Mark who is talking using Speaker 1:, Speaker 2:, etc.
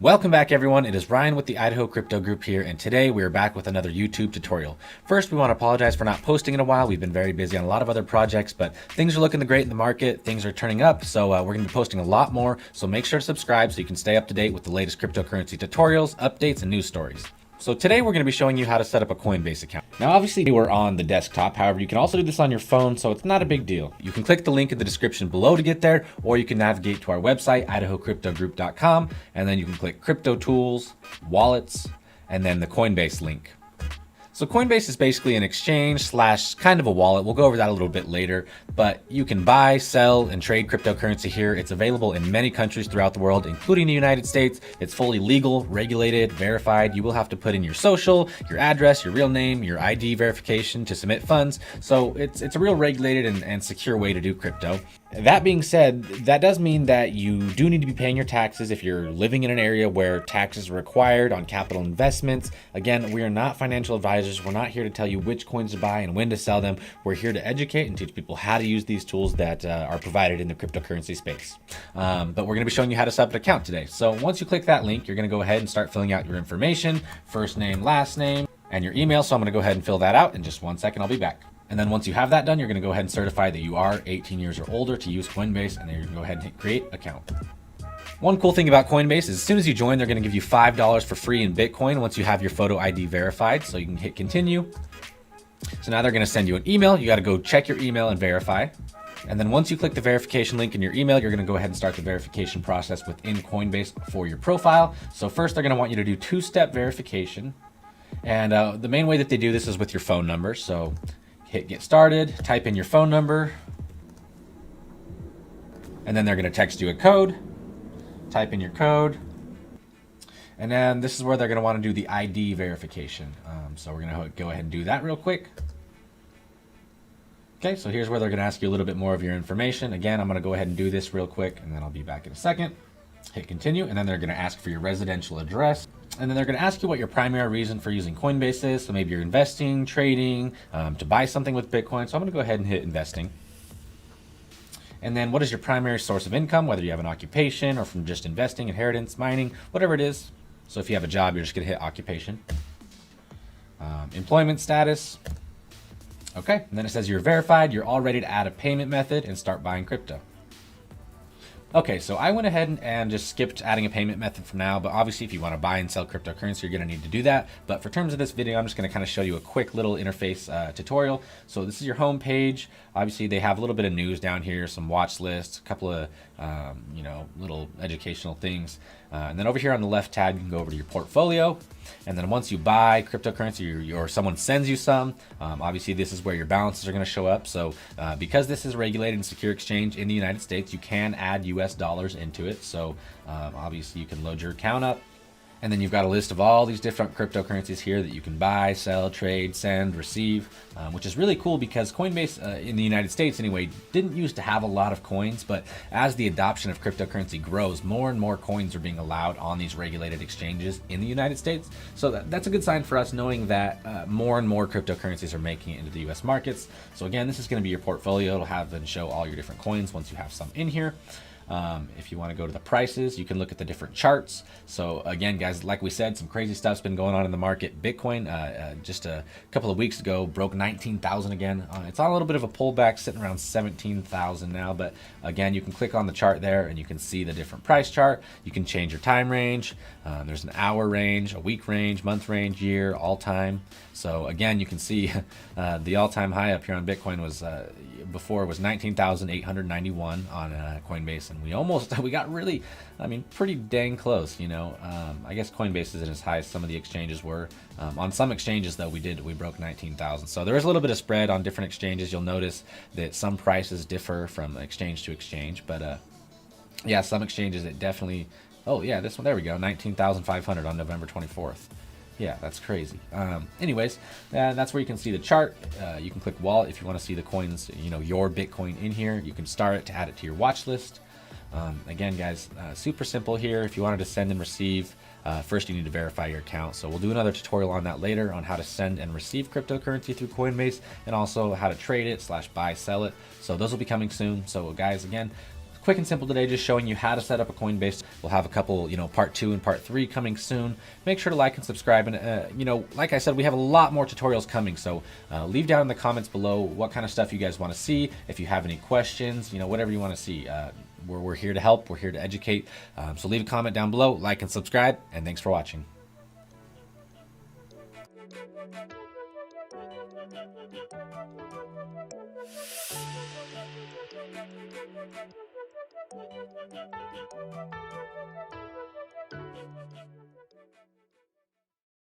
Speaker 1: Welcome back everyone, it is Ryan with the Idaho Crypto Group here, and today we are back with another YouTube tutorial. First, we want to apologize for not posting in a while. We've been very busy on a lot of other projects, but things are looking great in the market, things are turning up, so we're going to be posting a lot more, so make sure to subscribe so you can stay up to date with the latest cryptocurrency tutorials, updates, and news stories. So today we're going to be showing you how to set up a Coinbase account. Now obviously we're on the desktop, however you can also do this on your phone, so it's not a big deal. You can click the link in the description below to get there, or you can navigate to our website, idahocryptogroup.com, and then you can click Crypto Tools, Wallets, and then the Coinbase link. So Coinbase is basically an exchange slash kind of a wallet. We'll go over that a little bit later, but you can buy, sell, and trade cryptocurrency here. It's available in many countries throughout the world, including the United States. It's fully legal, regulated, verified. You will have to put in your social, your address, your real name, your ID verification to submit funds. So it's a real regulated and secure way to do crypto. That being said, that does mean that you do need to be paying your taxes if you're living in an area where taxes are required on capital investments. Again, we are not financial advisors. We're not here to tell you which coins to buy and when to sell them. We're here to educate and teach people how to use these tools that are provided in the cryptocurrency space. But we're going to be showing you how to set up an account today. So once you click that link, you're going to go ahead and start filling out your information, first name, last name, and your email. So I'm going to go ahead and fill that out in just 1 second. I'll be back. And then once you have that done, you're going to go ahead and certify that you are 18 years or older to use Coinbase, and then you're going to go ahead and hit create account. One cool thing about Coinbase is as soon as you join, they're going to give you $5 for free in Bitcoin once you have your photo ID verified. So you can hit continue. So now they're going to send you an email. You got to go check your email and verify. And then once you click the verification link in your email, you're going to go ahead and start the verification process within Coinbase for your profile. So first, they're going to want you to do two-step verification. And the main way that they do this is with your phone number. So hit get started, type in your phone number, and then they're going to text you a code. Type in your code, and then this is where they're going to want to do the ID verification. So we're going to go ahead and do that real quick. Okay, so here's where they're going to ask you a little bit more of your information. Again, I'm going to go ahead and do this real quick, and then I'll be back in a second. Hit continue, and then they're going to ask for your residential address. And then they're going to ask you what your primary reason for using Coinbase is. So maybe you're investing, trading, to buy something with Bitcoin. So I'm going to go ahead and hit investing. And then what is your primary source of income, whether you have an occupation or from just investing, inheritance, mining, whatever it is. So if you have a job, you're just going to hit occupation. Employment status. Okay, and then it says you're verified. You're all ready to add a payment method and start buying crypto. Okay, so I went ahead and just skipped adding a payment method for now, but obviously if you want to buy and sell cryptocurrency, you're going to need to do that. But for terms of this video, I'm just going to kind of show you a quick little interface tutorial. So this is your home page. Obviously they have a little bit of news down here, some watch lists, a couple of little educational things. And then over here on the left tab, you can go over to your portfolio. And then once you buy cryptocurrency or someone sends you some, obviously this is where your balances are going to show up. So because this is a regulated and secure exchange in the United States, you can add US dollars into it. So obviously you can load your account up. And then you've got a list of all these different cryptocurrencies here that you can buy, sell, trade, send, receive, which is really cool because Coinbase in the United States anyway didn't used to have a lot of coins, but as the adoption of cryptocurrency grows, more and more coins are being allowed on these regulated exchanges in the United States. So that's a good sign for us, knowing that more and more cryptocurrencies are making it into the US markets. So again, this is going to be your portfolio. It'll have and show all your different coins once you have some in here. If you want to go to the prices, you can look at the different charts. So again, guys, like we said, some crazy stuff's been going on in the market. Bitcoin, just a couple of weeks ago, broke 19,000 again. It's on a little bit of a pullback, sitting around 17,000 now. But again, you can click on the chart there and you can see the different price chart. You can change your time range. There's an hour range, a week range, month range, year, all time. So again, you can see the all-time high up here on Bitcoin was before was 19,891 on Coinbase, and we got really, pretty dang close. I guess Coinbase isn't as high as some of the exchanges were. On some exchanges though, we broke 19,000. So there is a little bit of spread on different exchanges. You'll notice that some prices differ from exchange to exchange, but yeah, some exchanges it definitely. Oh yeah, this one, there we go, 19,500 on November 24th. Yeah, that's crazy. Anyways, that's where you can see the chart. You can click wallet if you want to see the coins, your Bitcoin in here. You can start it to add it to your watch list. Again, guys, super simple here. If you wanted to send and receive, first you need to verify your account. So we'll do another tutorial on that later on how to send and receive cryptocurrency through Coinbase, and also how to trade it / buy, sell it. So those will be coming soon. So guys, again, quick and simple today, just showing you how to set up a Coinbase. We'll have a couple, part 2 and part 3 coming soon. Make sure to like and subscribe. And, like I said, we have a lot more tutorials coming. So leave down in the comments below what kind of stuff you guys want to see. If you have any questions, whatever you want to see. We're here to help. We're here to educate. So leave a comment down below, like and subscribe, and thanks for watching.